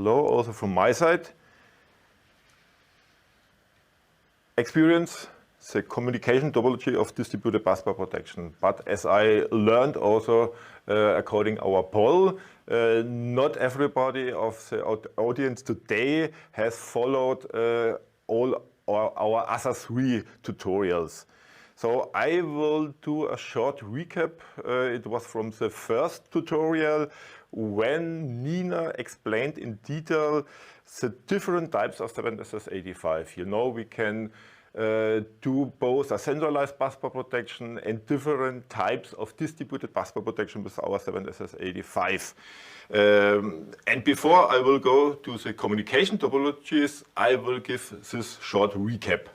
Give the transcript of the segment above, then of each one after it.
hello also from my side. Experience the communication topology of distributed busbar protection. But as I learned also according our poll, not everybody of the audience today has followed all our other 3 tutorials. So I will do a short recap. It was from the first tutorial when Nina explained in detail the different types of 7SS85. You know, we can do both a centralized busbar protection and different types of distributed busbar protection with our 7SS85. And before I will go to the communication topologies, I will give this short recap.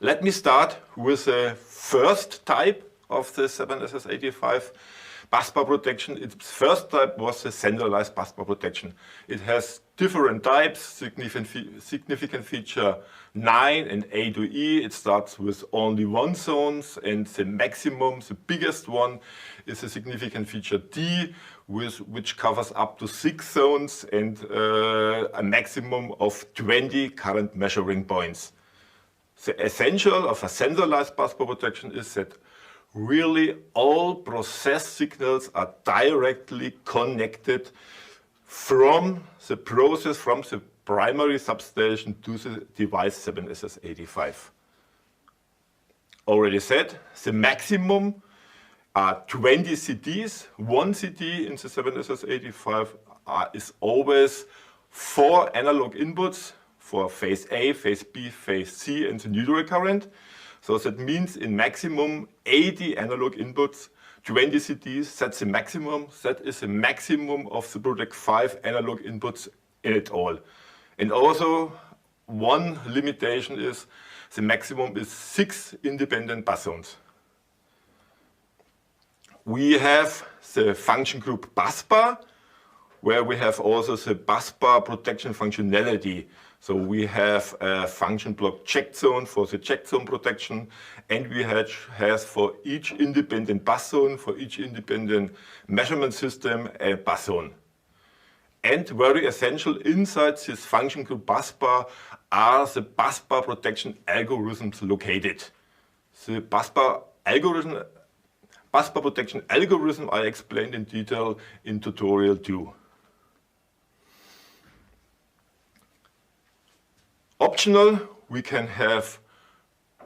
Let me start with the first type of the 7SS85 busbar protection. Its first type was the centralized busbar protection. It has different types, significant feature 9 and A to E. It starts with only 1 zones, and the maximum, the biggest one, is a significant feature D, which covers up to 6 zones and a maximum of 20 current measuring points. The essential of a centralized busbar protection is that really all process signals are directly connected from the process, from the primary substation to the device 7SS85. Already said, the maximum are 20 CDs. 1 CD in the 7SS85 is always 4 analog inputs for phase A, phase B, phase C, and the neutral current. So that means in maximum 80 analog inputs, 20 CDs, that's the maximum. That is the maximum of the Protect 5 analog inputs in it all. And also one limitation is the maximum is 6 independent bus zones. We have the function group busbar, where we have also the busbar protection functionality. So we have a function block check zone for the check zone protection, and we have for each independent bus zone, for each independent measurement system, a bus zone. And very essential inside this function group busbar are the busbar protection algorithms located. The busbar protection algorithm I explained in detail in tutorial 2. Optional, we can have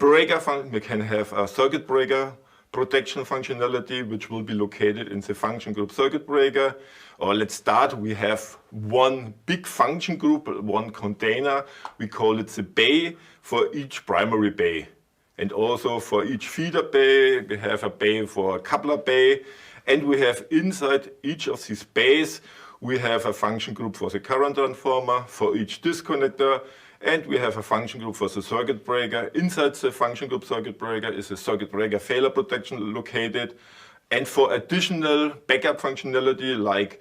we can have a circuit breaker protection functionality, which will be located in the function group circuit breaker. Or let's start, we have one big function group, one container. We call it the bay for each primary bay. And also for each feeder bay, we have a bay for a coupler bay. And we have inside each of these bays, we have a function group for the current transformer, for each disconnector, and we have a function group for the circuit breaker. Inside the function group circuit breaker is a circuit breaker failure protection located. And for additional backup functionality like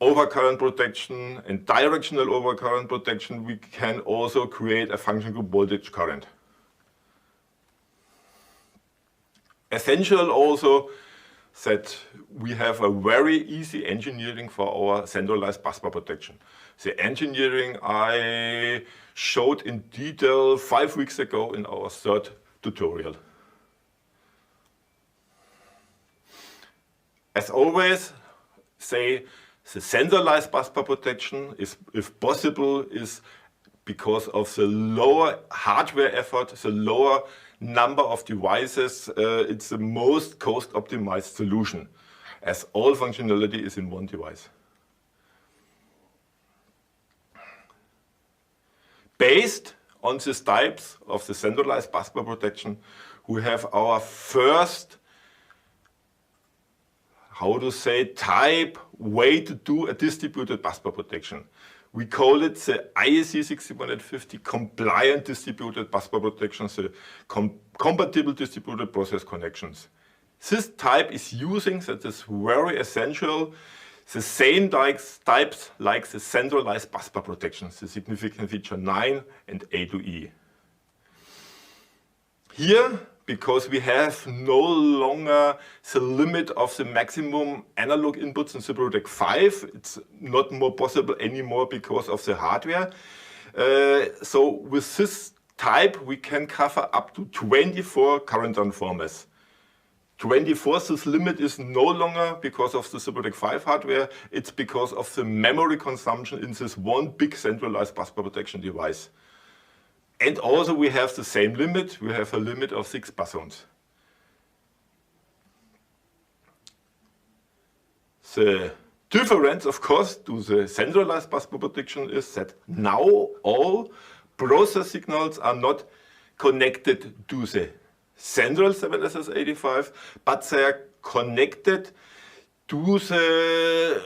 overcurrent protection and directional overcurrent protection, we can also create a function group voltage current. Essential also that we have a very easy engineering for our centralized busbar protection. The engineering I showed in detail 5 weeks ago in our 3rd tutorial. As always, say the centralized busbar protection is, if possible, is because of the lower hardware effort, the lower number of devices, it's the most cost-optimized solution, as all functionality is in one device. Based on these types of the centralized busbar protection, we have our first, type, way to do a distributed busbar protection. We call it the IEC 6150 compliant distributed busbar protection, the compatible distributed process connections. This type is using, that is very essential, the same types like the centralized busbar protection, the significant feature 9 and A to E. Here because we have no longer the limit of the maximum analog inputs in the Protect 5. It's not more possible anymore because of the hardware. So with this type, we can cover up to 24 current transformers. 24, this limit is no longer because of the Protect 5 hardware, it's because of the memory consumption in this one big centralized busbar protection device. And also we have the same limit, we have a limit of 6 bus-zones. The difference, of course, to the centralized busbar protection is that now all process signals are not connected to the central 7SS85, but they are connected to the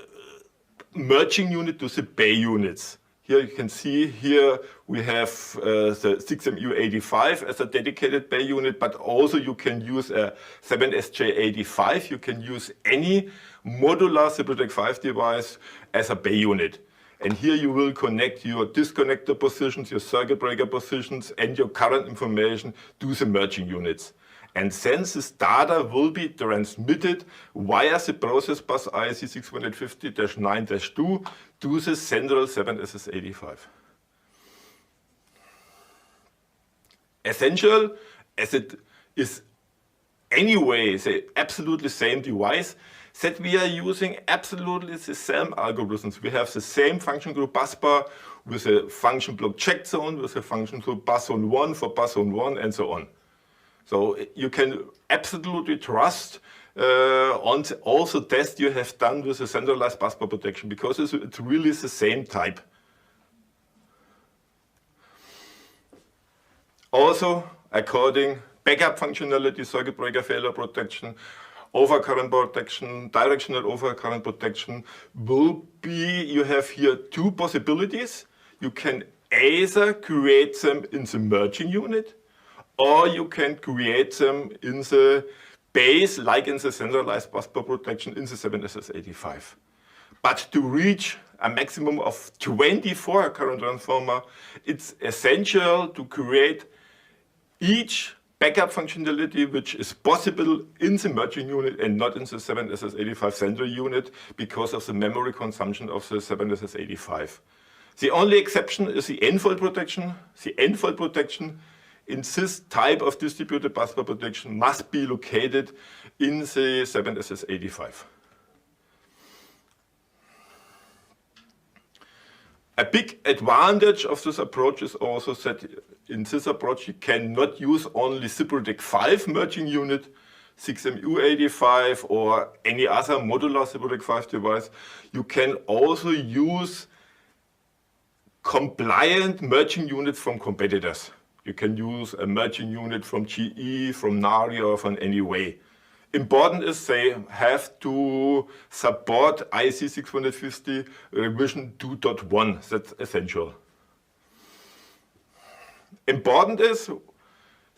merging unit, to the bay units. Here you can see, here we have the 6MU85 as a dedicated bay unit, but also you can use a 7SJ85. You can use any modular Protect 5 device as a bay unit. And here you will connect your disconnector positions, your circuit breaker positions, and your current information to the merging units. And then this data will be transmitted via the process bus IEC 6150-9-2 to the central 7SS85. Essential, as it is anyway the absolutely same device, that we are using absolutely the same algorithms. We have the same function group busbar with a function block check zone, with a function group bus zone 1 for bus zone 1, and so on. So you can absolutely trust on all the tests you have done with the centralized busbar protection, because it's really the same type. Also, according backup functionality, circuit breaker failure protection, overcurrent protection, directional overcurrent protection will be, you have here 2 possibilities. You can either create them in the merging unit, or you can create them in the base, like in the centralized busbar protection in the 7SS85. But to reach a maximum of 24 current transformer, it's essential to create each backup functionality which is possible in the merging unit and not in the 7SS85 central unit because of the memory consumption of the 7SS85. The only exception is the N-fold protection. The N-fold protection in this type of distributed busbar protection must be located in the 7SS85. A big advantage of this approach is also that in this approach you cannot use only Protect 5 merging unit, 6MU85 or any other modular Protect 5 device. You can also use compliant merging units from competitors. You can use a merging unit from GE, from Nari, or from any way. Important is they have to support IEC 650 revision 2.1. That's essential. Important is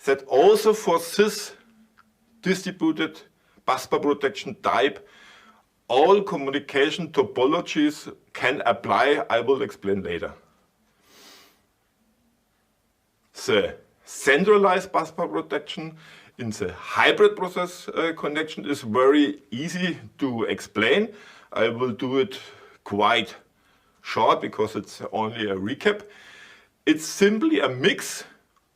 that also for this distributed busbar protection type, all communication topologies can apply. I will explain later. The centralized busbar protection in the hybrid process connection is very easy to explain. I will do it quite short because it's only a recap. It's simply a mix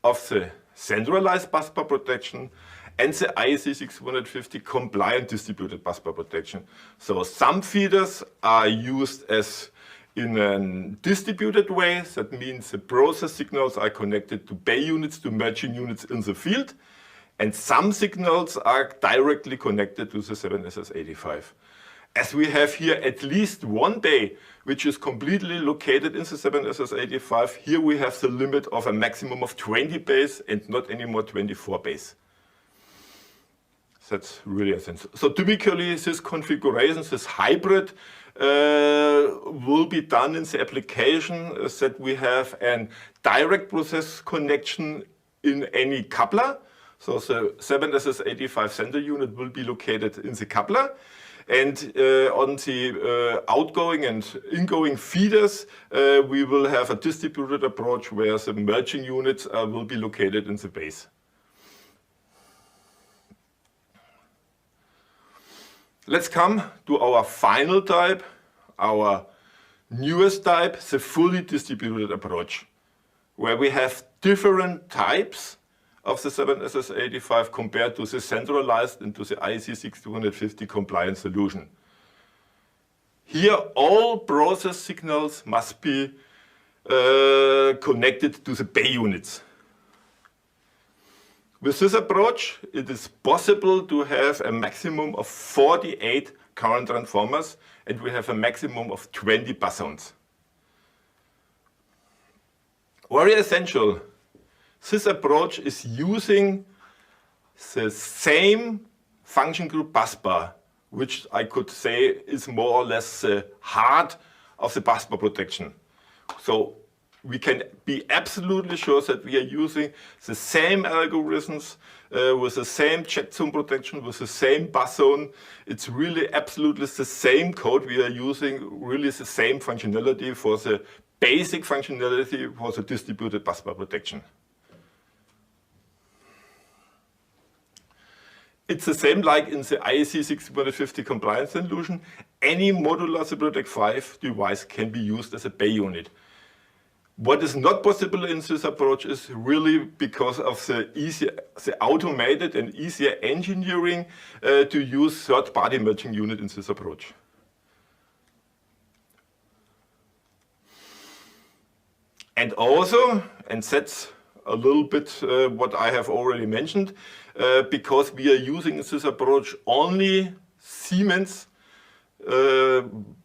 of the centralized busbar protection and the IEC 650 compliant distributed busbar protection. So some feeders are used as in a distributed way. That means the process signals are connected to bay units, to merging units in the field. And some signals are directly connected to the 7SS85. As we have here at least one bay which is completely located in the 7SS85, here we have the limit of a maximum of 20 bays and not anymore 24 bays. That's really essential. So typically this configuration, this hybrid, will be done in the application that we have a direct process connection in any coupler. So the 7SS85 central unit will be located in the coupler. And on the outgoing and ingoing feeders, we will have a distributed approach where the merging units will be located in the base. Let's come to our final type, our newest type, the fully distributed approach, where we have different types of the 7SS85 compared to the centralized and to the IEC 6250 compliant solution. Here, all process signals must be connected to the bay units. With this approach, it is possible to have a maximum of 48 current transformers, and we have a maximum of 20 bus zones. Very essential, this approach is using the same function group Busbar, which I could say is more or less the heart of the Busbar protection. So we can be absolutely sure that we are using the same algorithms with the same check zone protection, with the same bus zone. It's really absolutely the same code we are using, really the same functionality for the basic functionality for the distributed Busbar protection. It's the same like in the IEC 6150 compliance solution. Any modular Protect 5 device can be used as a bay unit. What is not possible in this approach is really because of the automated and easier engineering to use third-party matching unit in this approach. And also, and that's a little bit what I have already mentioned, because we are using this approach only Siemens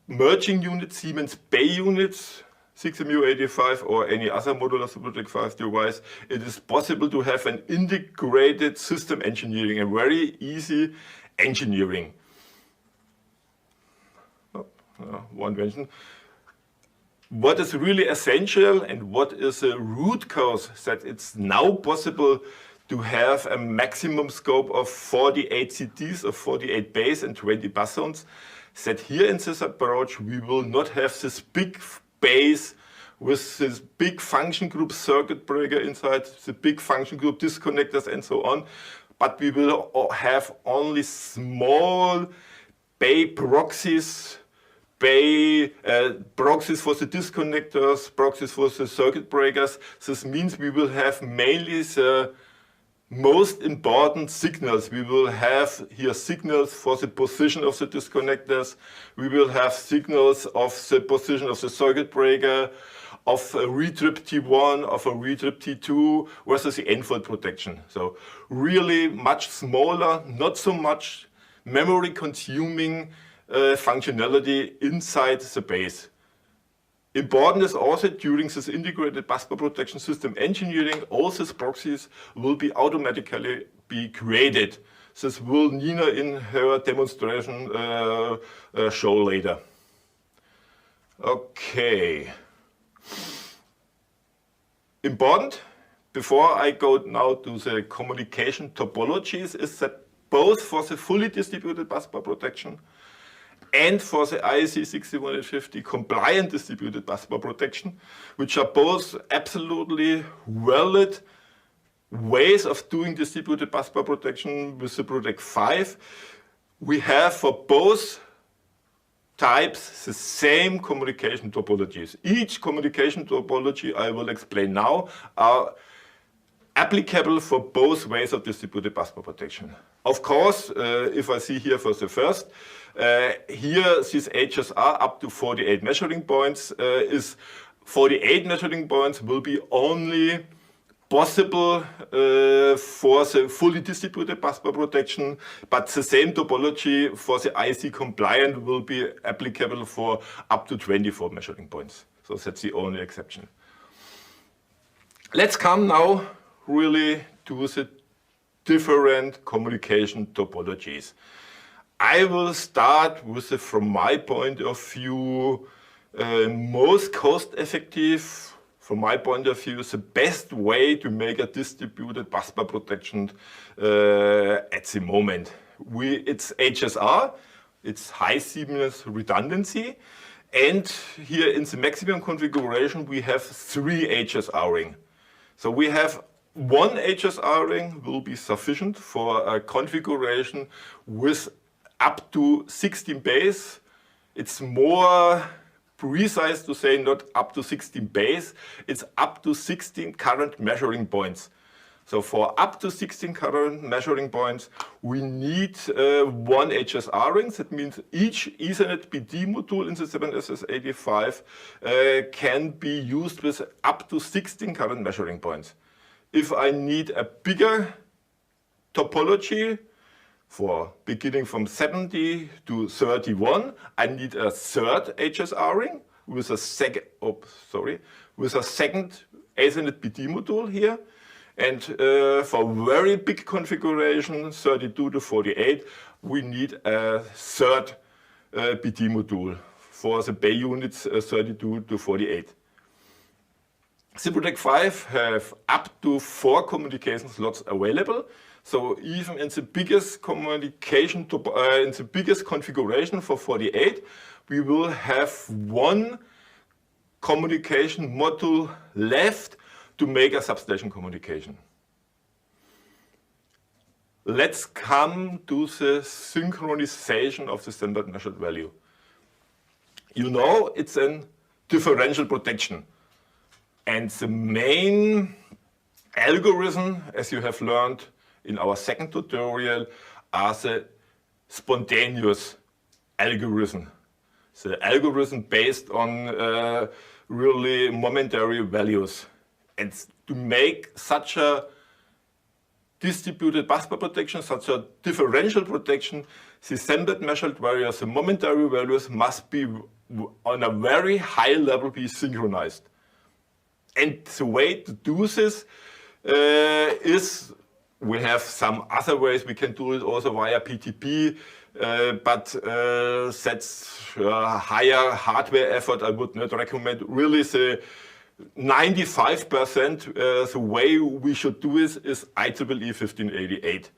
merging units, Siemens bay units, 6MU85 or any other modular Protect 5 device, it is possible to have an integrated system engineering, a very easy engineering. One mention. What is really essential and what is a root cause that it's now possible to have a maximum scope of 48 CTs, of 48 bays and 20 bus zones, that here in this approach we will not have this big base with this big function group circuit breaker inside, the big function group disconnectors and so on, but we will have only small bay proxies, proxies for the disconnectors, proxies for the circuit breakers. This means we will have mainly the most important signals. We will have here signals for the position of the disconnectors. We will have signals of the position of the circuit breaker, of a retrip T1, of a retrip T2 versus the end-fault protection. So really much smaller, not so much memory consuming functionality inside the base. Important is also during this integrated Busbar protection system engineering, all these proxies will be automatically be created. This will Nina in her demonstration show later. Okay. Important, before I go now to the communication topologies, is that both for the fully distributed Busbar protection and for the IEC 6150 compliant distributed Busbar protection, which are both absolutely valid ways of doing distributed Busbar protection with the Protect 5, we have for both types the same communication topologies. Each communication topology I will explain now are applicable for both ways of distributed Busbar protection. Of course, if I see here for the first, here this HSR up to 48 measuring points is 48 measuring points will be only possible for the fully distributed Busbar protection, but the same topology for the IEC compliant will be applicable for up to 24 measuring points. So that's the only exception. Let's come now really to the different communication topologies. I will start with the, from my point of view, most cost effective, from my point of view, the best way to make a distributed Busbar protection at the moment. It's HSR, it's high Siemens redundancy, and here in the maximum configuration we have 3 HSR ring. So we have 1 HSR ring will be sufficient for a configuration with up to 16 base. It's more precise to say not up to 16 base, it's up to 16 current measuring points. So for up to 16 current measuring points, we need one HSR ring. That means each Ethernet BD module in the 7SS85 can be used with up to 16 current measuring points. If I need a bigger topology, for beginning from 70 to 31, I need a third HSR ring with a second Ethernet BD module here. And for very big configuration, 32 to 48, we need a third BD module for the bay units 32 to 48. Cyprotec 5 have up to 4 communication slots available. So even in the biggest configuration for 48, we will have one communication module left to make a substation communication. Let's come to the synchronization of the standard measured value. You know it's a differential protection. And the main algorithm, as you have learned in our second tutorial, are the spontaneous algorithm. The algorithm based on really momentary values. And to make such a distributed busbar protection, such a differential protection, the standard measured values, the momentary values must be on a very high level be synchronized. And the way to do this is, we have some other ways we can do it also via PTP, but that's higher hardware effort. I would not recommend. Really, the 95% the way we should do this is IEEE 1588.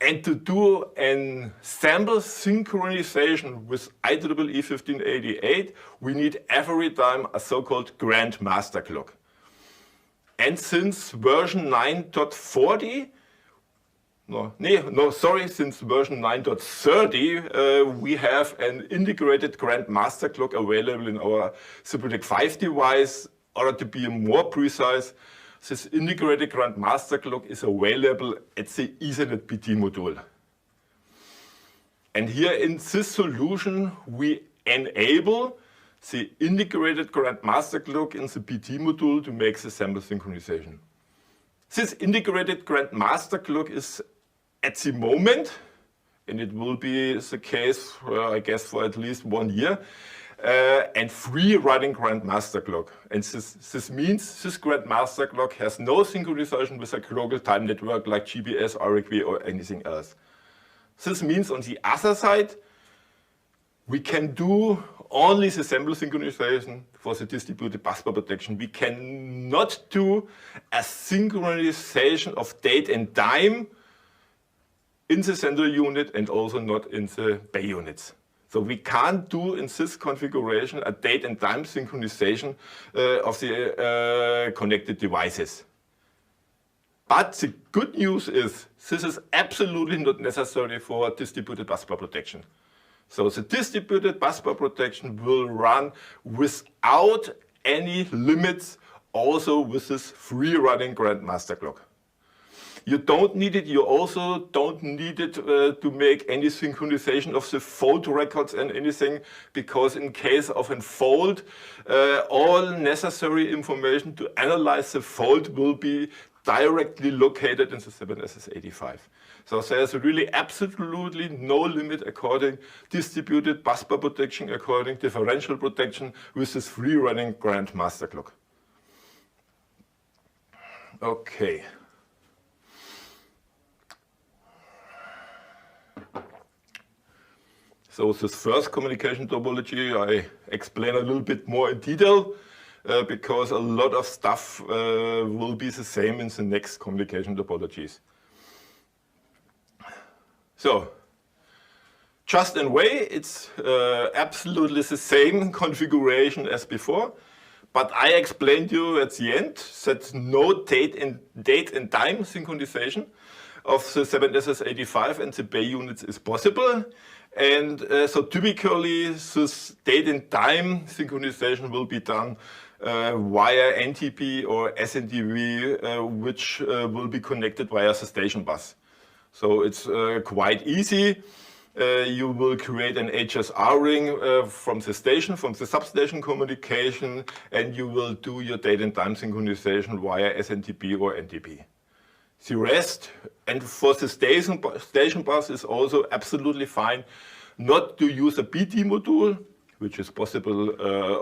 And to do a sample synchronization with IEEE 1588, we need every time a so-called grand master clock. And since version 9.40, since version 9.30, we have an integrated grand master clock available in our Cyprotec 5 device. Or to be more precise, this integrated grand master clock is available at the Ethernet BT module. And here in this solution, we enable the integrated grand master clock in the BT module to make the sample synchronization. This integrated grand master clock is at the moment, and it will be the case, I guess, for at least 1 year, and free running grand master clock. And this means this grand master clock has no synchronization with a global time network like GBS, RQA, or anything else. This means on the other side, we can do only the sample synchronization for the distributed busbar protection. We cannot do a synchronization of date and time in the central unit and also not in the bay units. So we can't do in this configuration a date and time synchronization of the connected devices. But the good news is this is absolutely not necessary for distributed busbar protection. So the distributed busbar protection will run without any limits, also with this free running grand master clock. You don't need it. You also don't need it to make any synchronization of the fault records and anything, because in case of a fault, all necessary information to analyze the fault will be directly located in the 7SS85. So there's really absolutely no limit according distributed busbar protection, according differential protection with this free running grand master clock. Okay. So this first communication topology, I explain a little bit more in detail because a lot of stuff will be the same in the next communication topologies. So, just in way, it's absolutely the same configuration as before, but I explained you at the end that no date and time synchronization. of the 7SS85 and the Bay units is possible. And so typically this date and time synchronization will be done via NTP or SNTV, which will be connected via the station bus. So it's quite easy. You will create an HSR ring from the station, from the substation communication, and you will do your date and time synchronization via SNTP or NTP. The rest, and for the station bus is also absolutely fine not to use a BT module, which is possible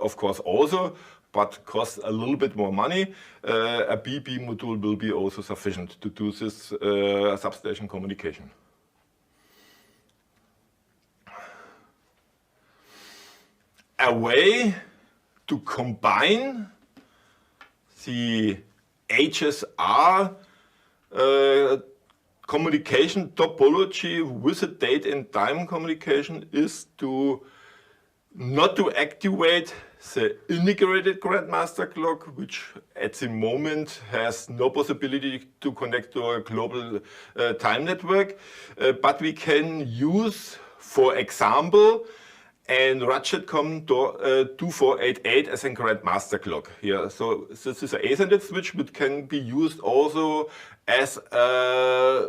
of course also, but costs a little bit more money. A BB module will be also sufficient to do this substation communication. A way to combine the HSR communication topology with a date and time communication is to not to activate the integrated grandmaster clock, which at the moment has no possibility to connect to a global time network, but we can use, for example, and Ratchetcom 2488 as a grandmaster clock here. So this is an Ethernet switch, which can be used also as a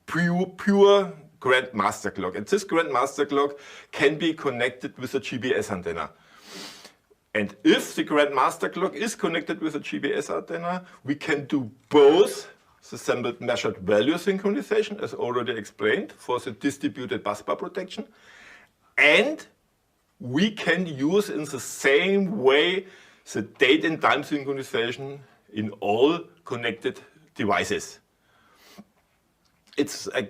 pure grandmaster clock. And this grandmaster clock can be connected with a GPS antenna. And if the grandmaster clock is connected with a GPS antenna, we can do both the sampled measured value synchronization, as already explained, for the distributed busbar protection. And we can use in the same way the date and time synchronization in all connected devices. It's a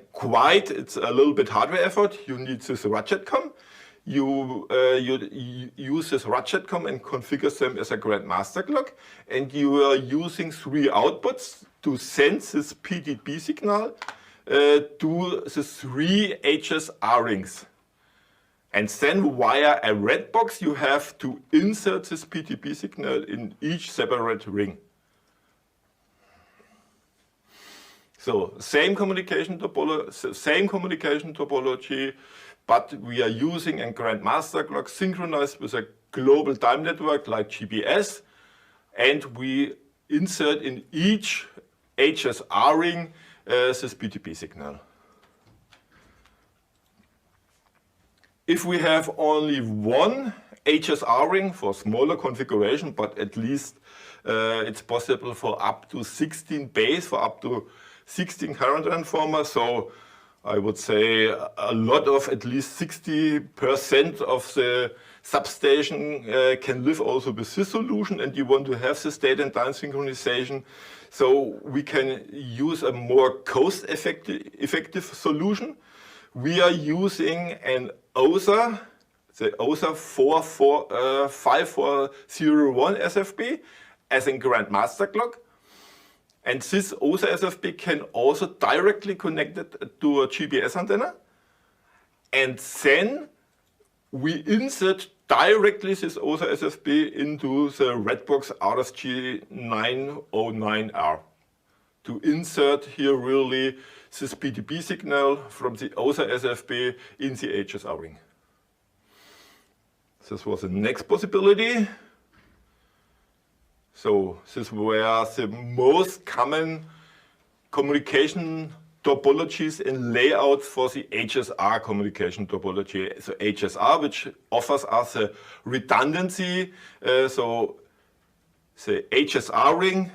little bit hardware effort. You need this Ratchetcom. You use this Ratchetcom and configure them as a grandmaster clock. And you are using 3 outputs to send this PDB signal to the 3 HSR rings. And then via a red box, you have to insert this PDB signal in each separate ring. So same communication topology, but we are using a grandmaster clock synchronized with a global time network like GPS, and we insert in each HSR ring this PDB signal. If we have only one HSR ring for smaller configuration, but at least it's possible for up to 16 bays, for up to 16 current transformers. So I would say a lot of, at least 60% of the substation can live also with this solution, and you want to have this date and time synchronization. So we can use a more cost-effective solution. We are using an OSA, the OSA 5401 SFP as a grandmaster clock. And this OSA SFP can also directly connect it to a GPS antenna. And then we insert directly this OSA SFP into the Redbox RSG 909R to insert here really this PDB signal from the OSA SFP in the HSR ring. This was the next possibility. So these were the most common communication topologies and layouts for the HSR communication topology. So HSR, which offers us a redundancy. So the HSR ring,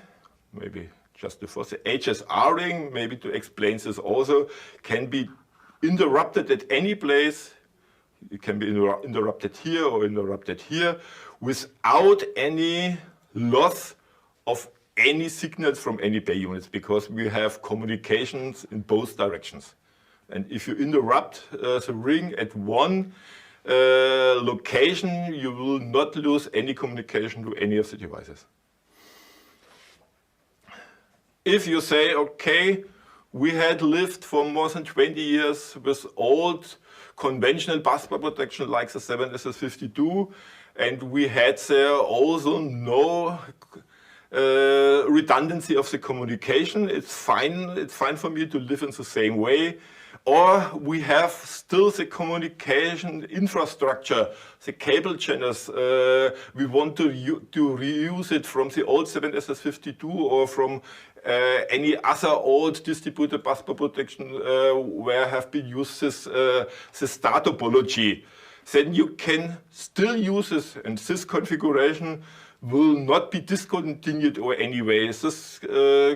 maybe just before the HSR ring, maybe to explain this also, can be interrupted at any place. It can be interrupted here or interrupted here without any loss of any signals from any bay units, because we have communications in both directions. And if you interrupt the ring at one location, you will not lose any communication to any of the devices. If you say, okay, we had lived for more than 20 years with old conventional busbar protection like the 7SS52, and we had there also no redundancy of the communication. It's fine for me to live in the same way. Or we have still the communication infrastructure, the cable channels. We want to reuse it from the old 7SS52 or from any other old distributed busbar protection where have been used this star topology. Then you can still use this, and this configuration will not be discontinued or anyway. This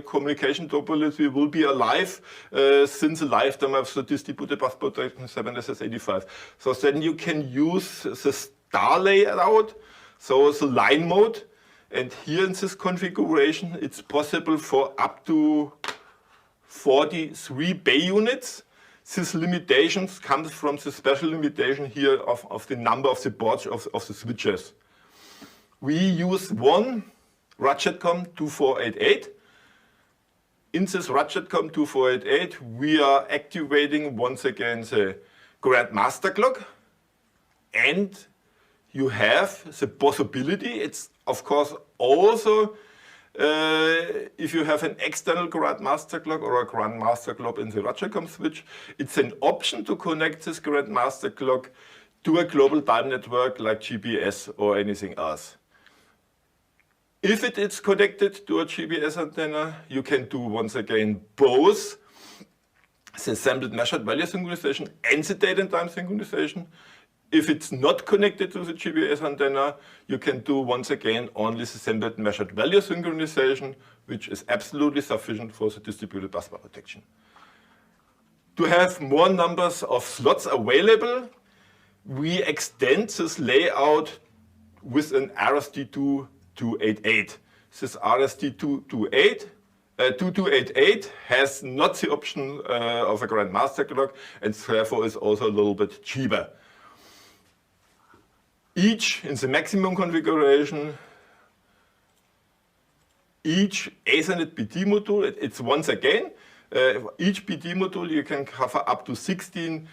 communication topology will be alive since the lifetime of the distributed bus protection 7SS85. So then you can use the star layout, so the line mode, and here in this configuration it's possible for up to 43 bay units. These limitations comes from the special limitation here of the number of the boards of the switches. We use one RADCHATCOM 2488. In this RADCHATCOM 2488, we are activating once again the Grandmaster clock, and you have the possibility, it's of course also if you have an external Grandmaster clock or a Grandmaster clock in the RADCHATCOM switch, it's an option to connect this Grandmaster clock to a global time network like GPS or anything else. If it is connected to a GPS antenna, you can do once again both the sampled measured value synchronization and the date and time synchronization. If it's not connected to the GPS antenna, you can do once again only the sampled measured value synchronization, which is absolutely sufficient for the distributed busbar protection. To have more numbers of slots available, we extend this layout with an RST2288. This RST2288 has not the option of a Grandmaster clock, and therefore is also a little bit cheaper. Each, in the maximum configuration, each Ethernet PD module, it's once again, each PD module you can cover up to 16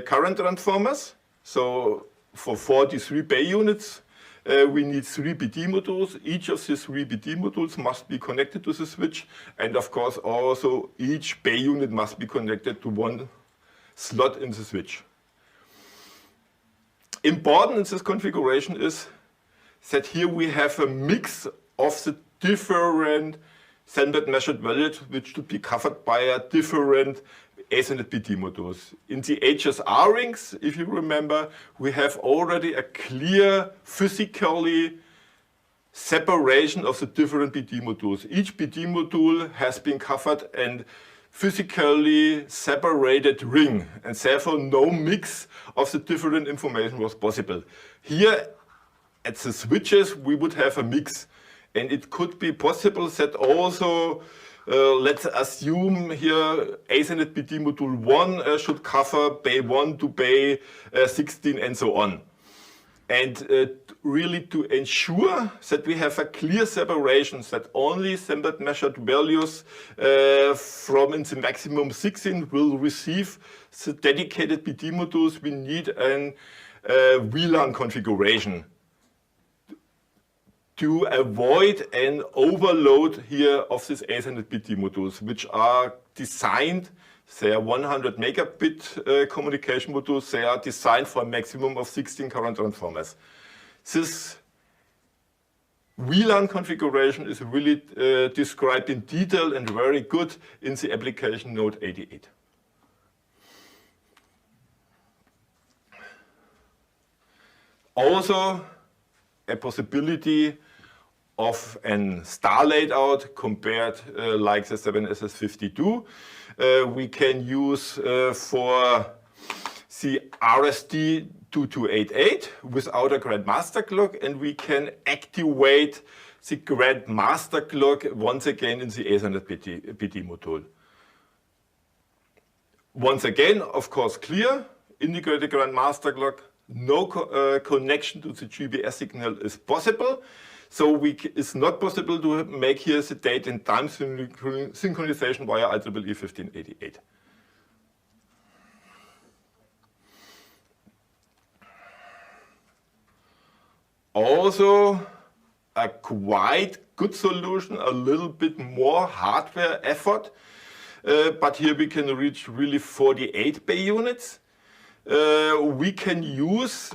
current transformers. So for 43 bay units, we need 3 PD modules. Each of these 3 PD modules must be connected to the switch, and of course also each bay unit must be connected to one slot in the switch. Important in this configuration is that here we have a mix of the different sampled measured values which should be covered by a different Ethernet PD modules. In the HSR rings, if you remember, we have already a clear physically separation of the different PD modules. Each PD module has been covered and physically separated ring, and therefore no mix of the different information was possible. Here at the switches we would have a mix, and it could be possible that also let's assume here Ethernet PD module 1 should cover bay 1 to bay 16 and so on. And really to ensure that we have a clear separation, that only sampled measured values from in the maximum 16 will receive the dedicated PD modules, we need a VLAN configuration to avoid an overload here of these Ethernet PD modules, which are designed, they are 100 megabit communication modules, they are designed for a maximum of 16 current transformers. This VLAN configuration is really described in detail and very good in the application note 88. Also, a possibility of a star layout compared like the 7SS52. We can use for the RST2288 without a Grandmaster clock, and we can activate the Grandmaster clock once again in the Ethernet PD module. Once again, of course, clear, integrated Grandmaster clock, no connection to the GPS signal is possible. So it's not possible to make here the date and time synchronization via IEEE 1588. Also, a quite good solution, a little bit more hardware effort, but here we can reach really 48 bay units. We can use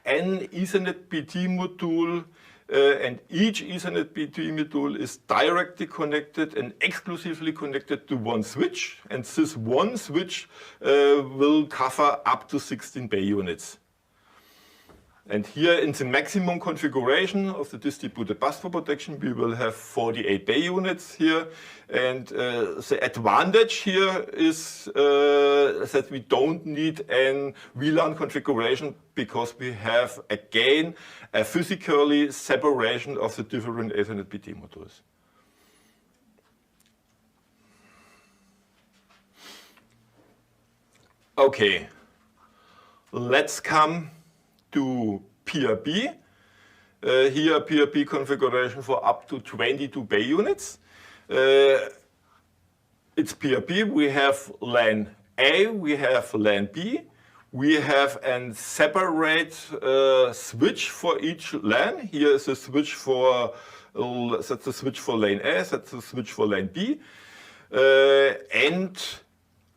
an Ethernet BT module, and each Ethernet BT module is directly connected and exclusively connected to one switch, and this one switch will cover up to 16 bay units. And here in the maximum configuration of the distributed busbar protection, we will have 48 bay units here. And the advantage here is that we don't need an VLAN configuration because we have, again, a physically separation of the different Ethernet BT modules. Okay, let's come to PRB. Here PRB configuration for up to 22 bay units. It's PRB. We have LAN A, we have LAN B. We have a separate switch for each LAN. Here is a switch for that's the switch for LAN A, that's the switch for LAN B. And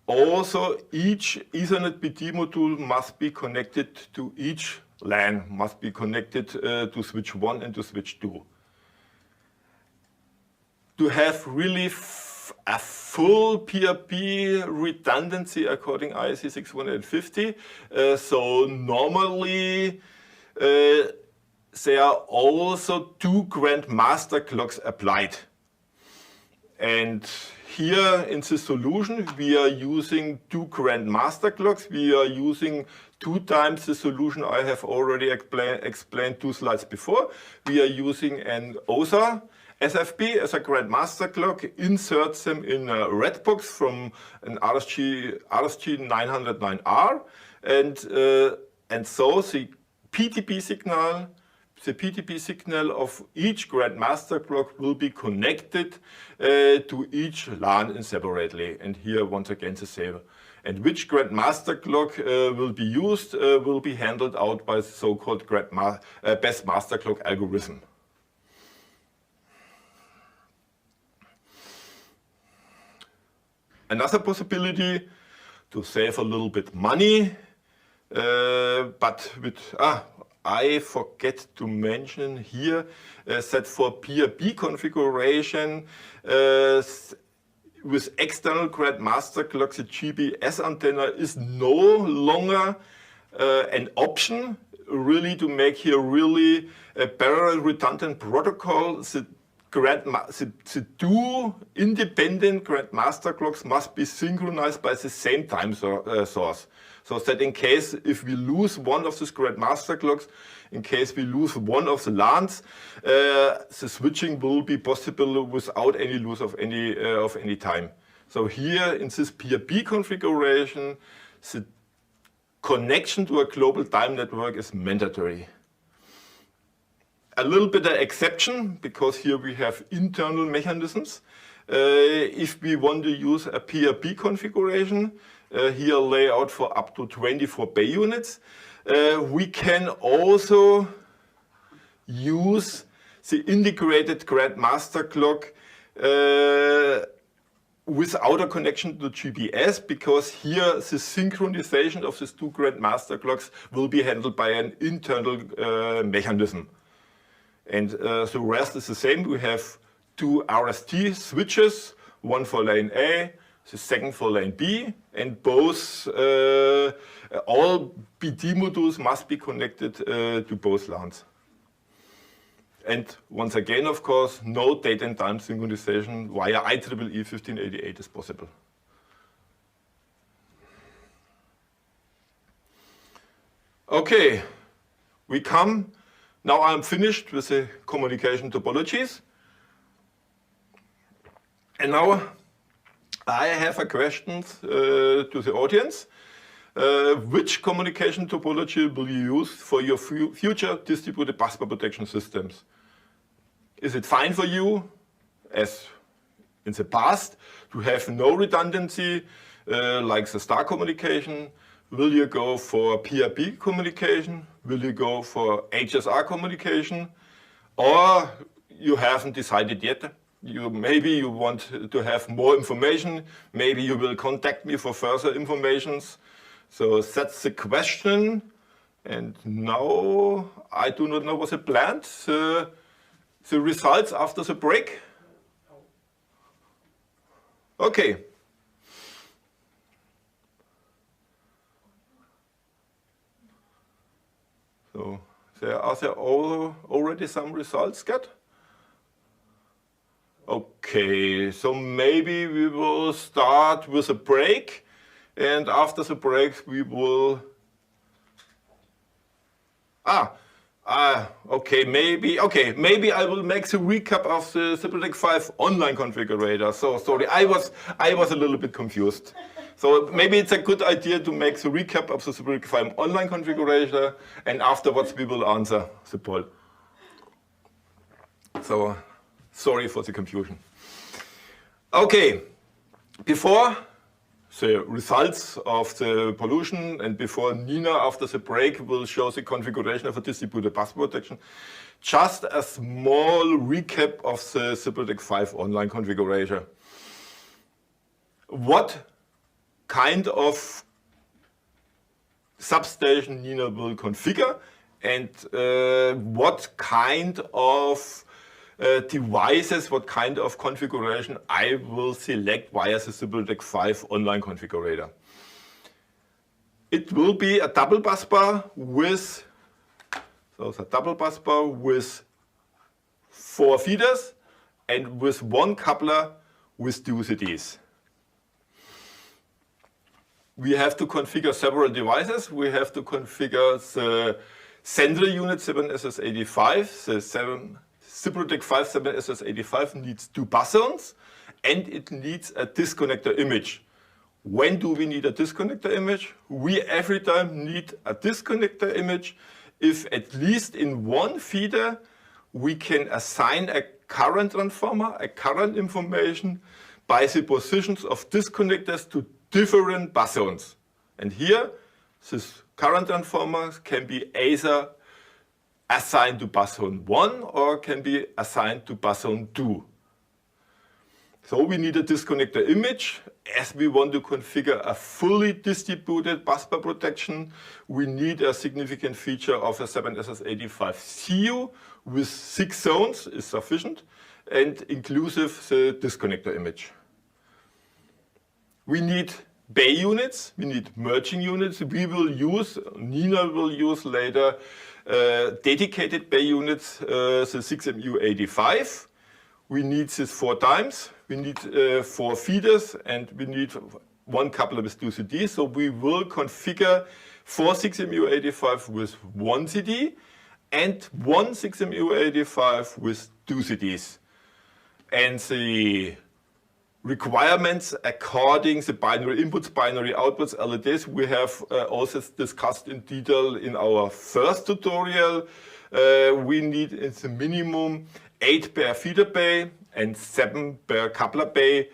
also each Ethernet BT module must be connected to each LAN, must be connected to switch 1 and to switch 2. To have really a full PRB redundancy according IEC 61850, so normally there are also 2 grandmaster clocks applied. And here in this solution, we are using 2 grandmaster clocks. We are using 2 times the solution I have already explained 2 slides before. We are using an OSA SFP as a grandmaster clock, insert them in a red box from an RSG 909R, and so the PTP signal of each grandmaster clock will be connected to each LAN separately. And here once again the same. And which grandmaster clock will be used will be handled out by the so-called best master clock algorithm. Another possibility to save a little bit money, but with I forget to mention here that for PRB configuration with external grandmaster clocks, the GPS antenna is no longer an option really to make here really a parallel redundant protocol. The 2 independent grandmaster clocks must be synchronized by the same time source. So that in case if we lose one of these grandmaster clocks, in case we lose one of the LANs, the switching will be possible without any loss of any time. So here in this PRB configuration, the connection to a global time network is mandatory. A little bit of exception, because here we have internal mechanisms. If we want to use a PRB configuration, here layout for up to 24 bay units, we can also use the integrated grandmaster clock without a connection to GPS, because here the synchronization of these 2 grandmaster clocks will be handled by an internal mechanism. And the rest is the same. We have 2 RST switches, one for LAN A, the second for LAN B, and both, all BT modules must be connected to both LANs. And once again, of course, no date and time synchronization via IEEE 1588 is possible. Okay, we come. Now I'm finished with the communication topologies. And now I have a question to the audience. Which communication topology will you use for your future distributed busbar protection systems? Is it fine for you, as in the past, to have no redundancy like the star communication? Will you go for PRB communication? Will you go for HSR communication? Or you haven't decided yet. Maybe you want to have more information. Maybe you will contact me for further informations. So that's the question. And now I do not know what's planned. The results after the break. Okay. So are there already some results get? Okay, so maybe we will start with a break, and after the break we will okay, maybe I will make the recap of the Cyberdeck 5 online configurator. So sorry, I was a little bit confused. So maybe it's a good idea to make the recap of the Cyberdeck 5 online configurator, and afterwards we will answer the poll. So sorry for the confusion. Okay, before the results of the pollution and before Nina after the break will show the configuration of a distributed bus protection, just a small recap of the Cyberdeck 5 online configurator. What kind of substation Nina will configure, and what kind of devices, what kind of configuration I will select via the Cyberdeck 5 online configurator. It will be a double busbar with, with 4 feeders and with 1 coupler with 2 CDs. We have to configure several devices. We have to configure the central unit 7SS85. The Cyberdeck 5 7SS85 needs 2 bus zones, and it needs a disconnector image. When do we need a disconnector image? We every time need a disconnector image if at least in 1 feeder we can assign a current transformer, a current information by the positions of disconnectors to different bus zones. And here, this current transformer can be either assigned to bus zone 1 or can be assigned to bus zone 2. So we need a disconnector image. As we want to configure a fully distributed busbar protection, we need a significant feature of a 7SS85 CU with 6 zones is sufficient, and inclusive the disconnector image. We need bay units, we need merging units. We will use, Nina will use later, dedicated bay units, the 6MU85. We need this 4 times. We need 4 feeders, and we need 1 coupler with 2 CDs. So we will configure 4 6MU85 with 1 CD and 1 6MU85 with 2 CDs. And the requirements according the binary inputs, binary outputs, LEDs, we have also discussed in detail in our first tutorial. We need in the minimum 8 per feeder bay and 7 per coupler bay,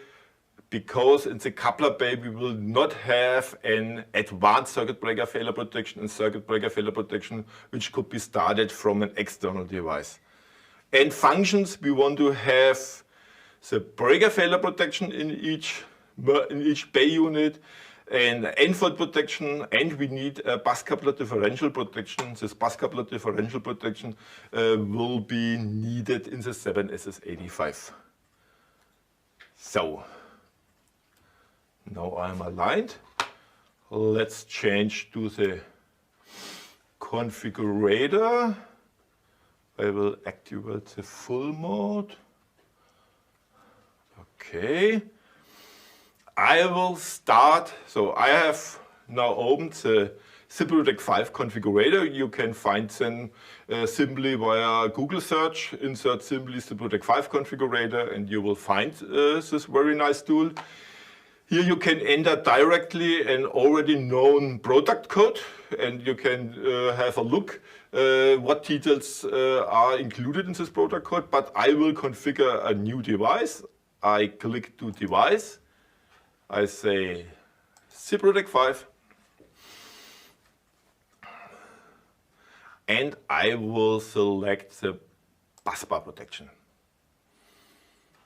because in the coupler bay we will not have an advanced circuit breaker failure protection and circuit breaker failure protection which could be started from an external device. And functions, we want to have the breaker failure protection in each bay unit, and end-fault protection, and we need a bus coupler differential protection. This bus coupler differential protection will be needed in the 7SS85. So, now I'm aligned. Let's change to the configurator. I will activate the full mode. Okay. I will start, so I have now opened the Cyberdeck 5 configurator. You can find them simply via Google search, insert simply Cyberdeck 5 configurator, and you will find this very nice tool. Here you can enter directly an already known product code, and you can have a look what details are included in this product code, but I will configure a new device. I click to device. I say Cyberdeck 5, and I will select the busbar protection.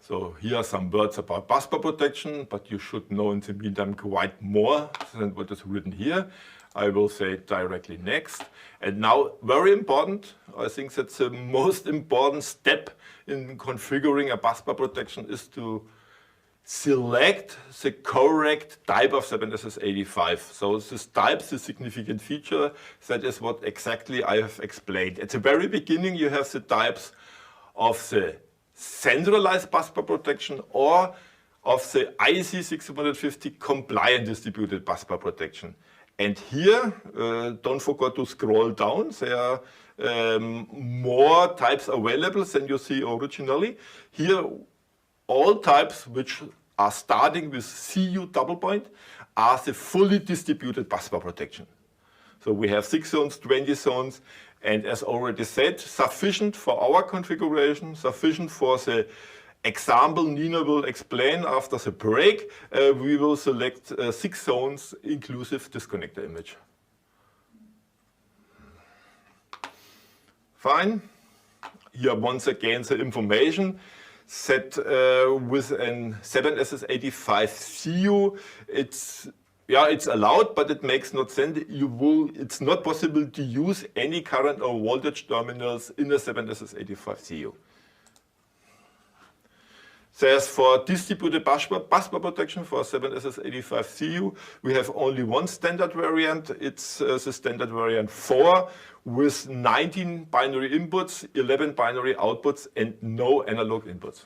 So here are some words about busbar protection, but you should know in the meantime quite more than what is written here. I will say it directly next. And now, very important, I think that's the most important step in configuring a busbar protection is to select the correct type of 7SS85. So this type is a significant feature. That is what exactly I have explained. At the very beginning, you have the types of the centralized busbar protection or of the IEC 650 compliant distributed busbar protection. And here, don't forget to scroll down. There are more types available than you see originally. Here, all types which are starting with CU double point are the fully distributed busbar protection. So we have 6 zones, 20 zones, and as already said, sufficient for our configuration, sufficient for the example Nina will explain after the break. We will select 6 zones inclusive disconnector image. Fine. Here once again the information set with an 7SS85 CU. It's allowed, but it makes no sense. It's not possible to use any current or voltage terminals in a 7SS85 CU. There's for distributed busbar protection for 7SS85 CU, we have only one standard variant. It's the standard variant 4 with 19 binary inputs, 11 binary outputs, and no analog inputs.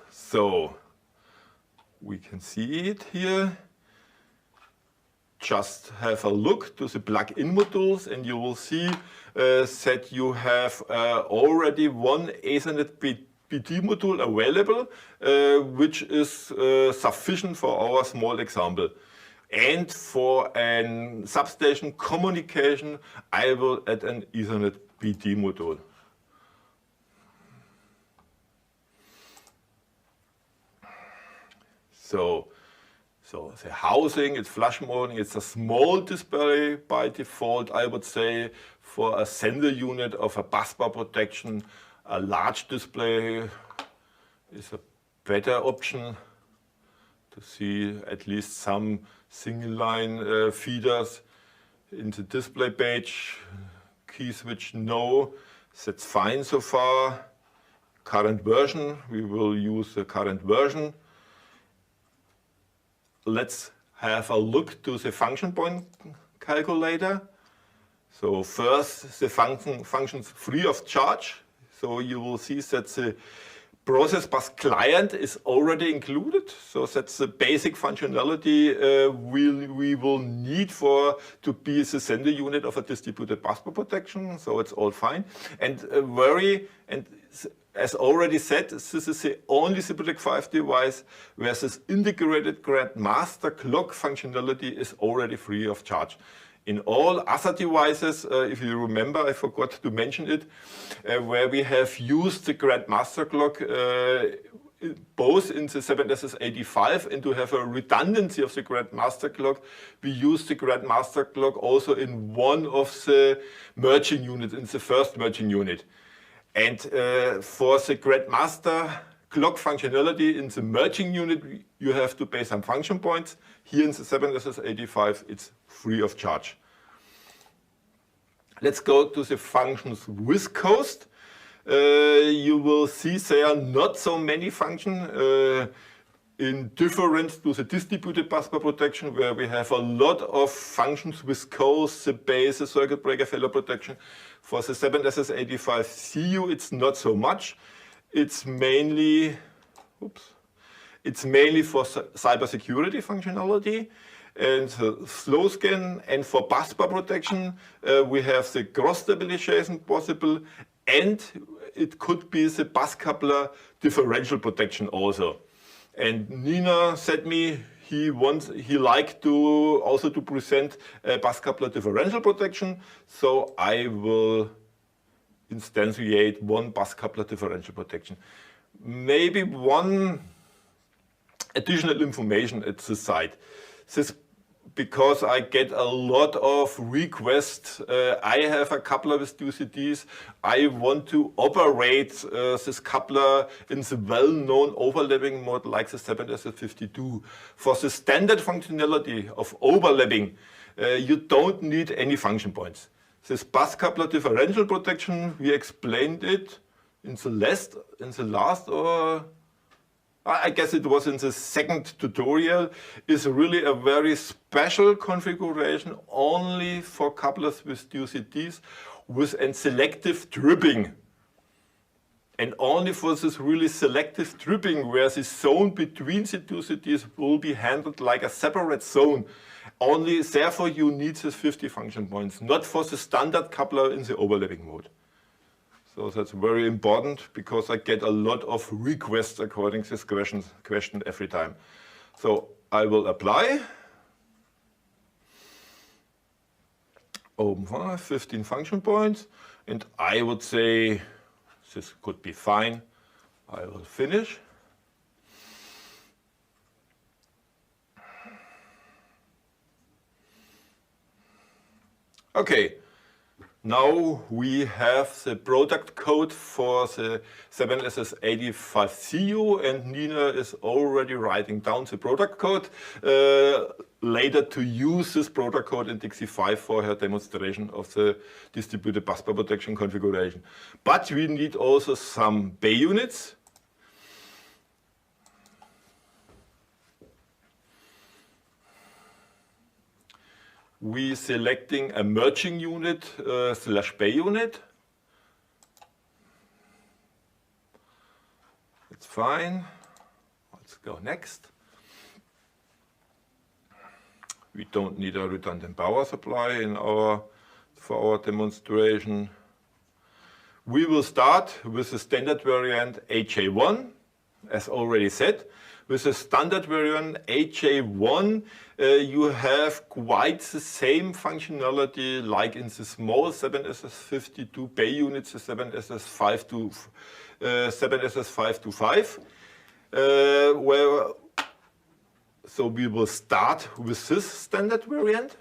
So we can see it here. Just have a look to the plug-in modules and you will see that you have already one Ethernet PD module available, which is sufficient for our small example. And for a substation communication, I will add an Ethernet PD module. So the housing, it's flush mounting, it's a small display by default, I would say. For a sender unit of a busbar protection, a large display is a better option to see at least some single line feeders in the display page. Key switch no, that's fine so far. Current version, we will use the current version. Let's have a look to the function point calculator. So first, the functions free of charge. So you will see that the process bus client is already included. So that's the basic functionality we will need to be the sender unit of a distributed busbar protection. So it's all fine. And as already said, this is the only Cibertech 5 device where this integrated grandmaster clock functionality is already free of charge. In all other devices, if you remember, I forgot to mention it, where we have used the grandmaster clock both in the 7SS85 and to have a redundancy of the grandmaster clock, we use the grandmaster clock also in one of the merging units, in the first merging unit. And for the grandmaster clock functionality in the merging unit, you have to pay some function points. Here in the 7SS85, it's free of charge. Let's go to the functions with coast. You will see there are not so many functions in difference to the distributed busbar protection, where we have a lot of functions with coast, the base, the circuit breaker failure protection. For the 7SS85 CU, it's not so much. It's mainly for cybersecurity functionality and slow scan. And for busbar protection, we have the cross stabilization possible, and it could be the bus coupler differential protection also. And Nina said me he liked to also to present bus coupler differential protection, so I will instantiate one bus coupler differential protection. Maybe one additional information at the side. This because I get a lot of requests. I have a coupler with UCDs. I want to operate this coupler in the well-known overlapping mode like the 7SS52. For the standard functionality of overlapping, you don't need any function points. This bus coupler differential protection, we explained it in the last or I guess it was in the second tutorial, is really a very special configuration only for couplers with UCDs with a selective tripping. And only for this really selective tripping where the zone between the two CDs will be handled like a separate zone. Only therefore you need these 50 function points, not for the standard coupler in the overlapping mode. So that's very important because I get a lot of requests according to this question every time. So I will apply. Open file, 15 function points, and I would say this could be fine. I will finish. Okay. Now we have the product code for the 7SS85CU, and Nina is already writing down the product code later to use this product code in Dixie 5 for her demonstration of the distributed busbar protection configuration. But we need also some bay units. We selecting a merging unit / bay unit. It's fine. Let's go next. We don't need a redundant power supply for our demonstration. We will start with the standard variant HA1, as already said. With the standard variant HA1, you have quite the same functionality like in the small 7SS52 bay units, the 7SS525. So we will start with this standard variant.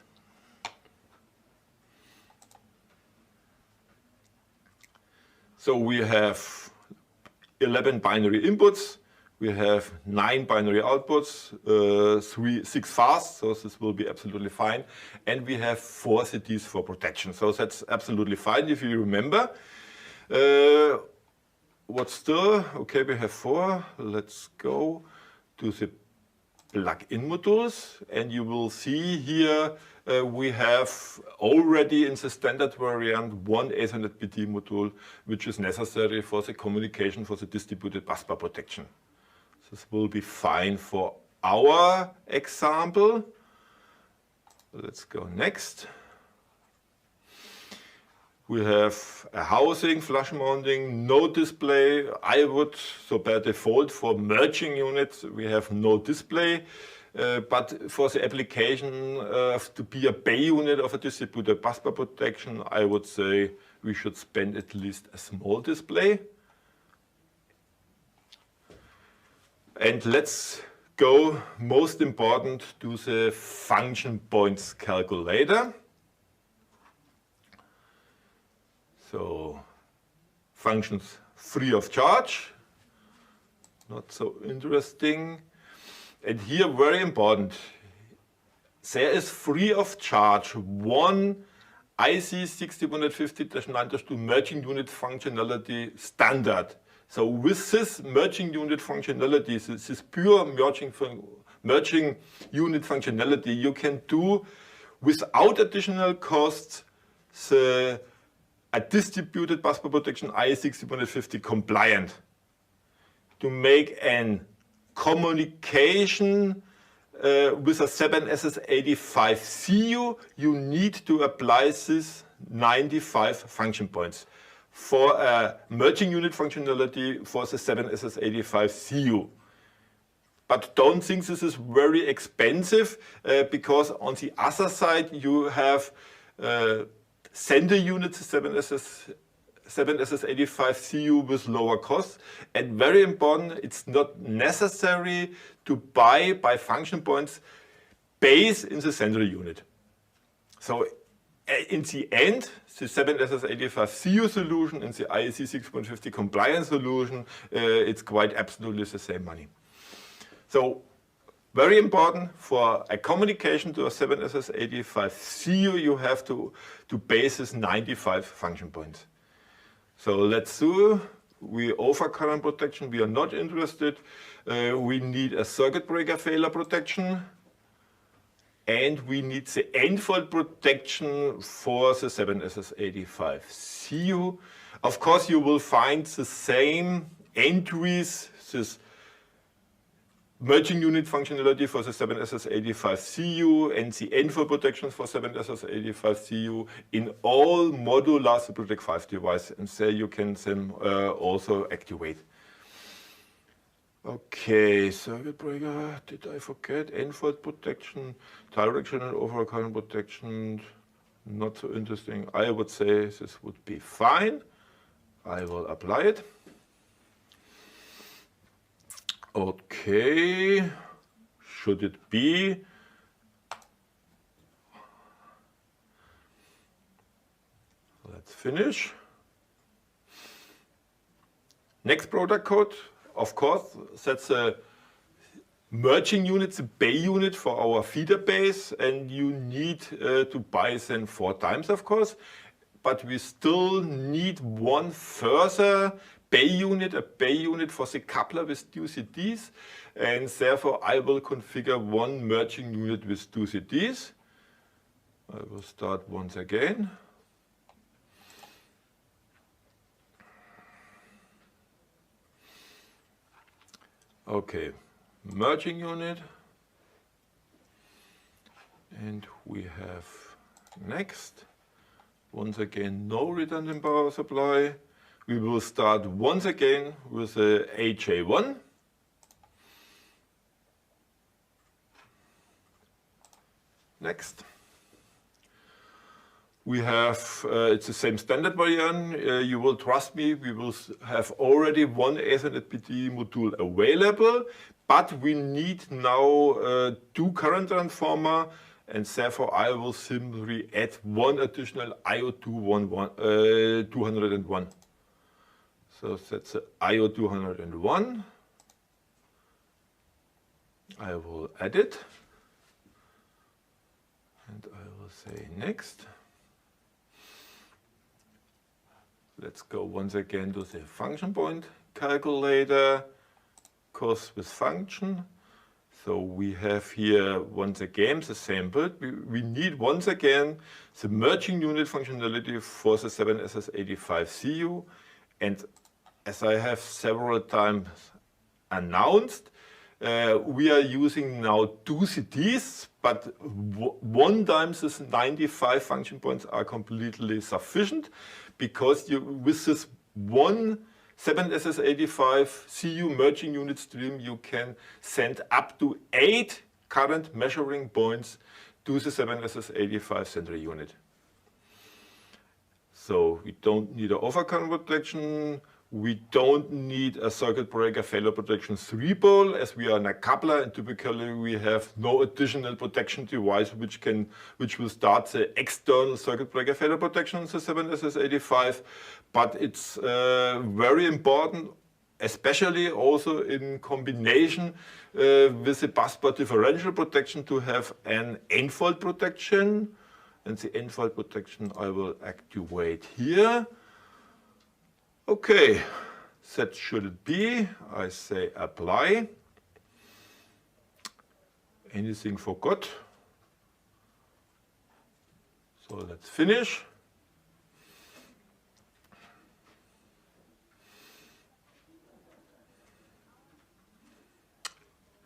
So we have 11 binary inputs. We have 9 binary outputs, 6 fast, so this will be absolutely fine. And we have 4 CDs for protection, so that's absolutely fine if you remember. What's still? Okay, we have 4. Let's go to the plug-in modules, and you will see here we have already in the standard variant 1 800BT module, which is necessary for the communication for the distributed busbar protection. This will be fine for our example. Let's go next. We have a housing, flush mounting, no display. So by default for merging units, we have no display. But for the application to be a bay unit of a distributed busbar protection, I would say we should spend at least a small display. And let's go, most important, to the function points calculator. So functions free of charge, not so interesting. And here very important, there is free of charge one IC 6150-9-2 merging unit functionality standard. So with this merging unit functionality, this pure merging unit functionality, you can do without additional costs a distributed busbar protection IE6150 compliant. To make a communication with a 7SS85CU, you need to apply this 95 function points for a merging unit functionality for the 7SS85CU. But don't think this is very expensive because on the other side you have sender units, 7SS85CU with lower costs. And very important, it's not necessary to buy by function points base in the central unit. So in the end, the 7SS85CU solution and the IEC 6.50 compliance solution, it's quite absolutely the same money. So very important for a communication to a 7SS85CU, you have to base this 95 function points. So let's do. We offer current protection. We are not interested. We need a circuit breaker failure protection. And we need the end-fault protection for the 7SS85CU. Of course, you will find the same entries, this merging unit functionality for the 7SS85CU and the end-fault protection for 7SS85CU in all modular Protect 5 devices. And there you can then also activate. Okay, circuit breaker, did I forget? End-fault protection, directional overall current protection, not so interesting. I would say this would be fine. I will apply it. Okay, should it be? Let's finish. Next product code. Of course, that's a merging unit, the bay unit for our feeder base, and you need to buy them 4 times, of course. But we still need one further bay unit, a bay unit for the coupler with 2 CDs, and therefore I will configure one merging unit with 2 CDs. I will start once again. Okay, merging unit, and we have next. Once again, no redundant power supply. We will start once again with the HA1. Next. We have, it's the same standard variant. You will trust me, we will have already one Ethernet PD module available, but we need now 2 current transformer, and therefore I will simply add one additional IO201. So that's the IO201. I will add it, and I will say next. Let's go once again to the function point calculator, cost with function. So we have here once again the same build. We need once again the merging unit functionality for the 7SS85CU. And as I have several times announced, we are using now 2 CDs, but one time this 95 function points are completely sufficient, because with this one 7SS85CU merging unit stream, you can send up to 8 current measuring points to the 7SS85 central unit. So we don't need an overcurrent protection. We don't need a circuit breaker failure protection 3-pole, as we are in a coupler, and typically we have no additional protection device which will start the external circuit breaker failure protection on the 7SS85. But it's very important, especially also in combination with the busbar differential protection, to have an end-fault protection. And the end-fault protection I will activate here. Okay, that should it be. I say apply. Anything forgot? So let's finish.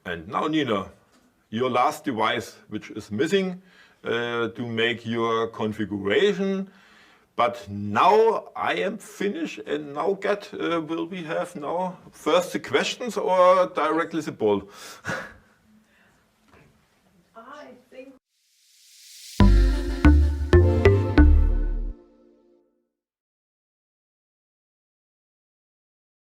And now, Nina, your last device which is missing to make your configuration. But now I am finished, and now will we have now first the questions or directly the ball?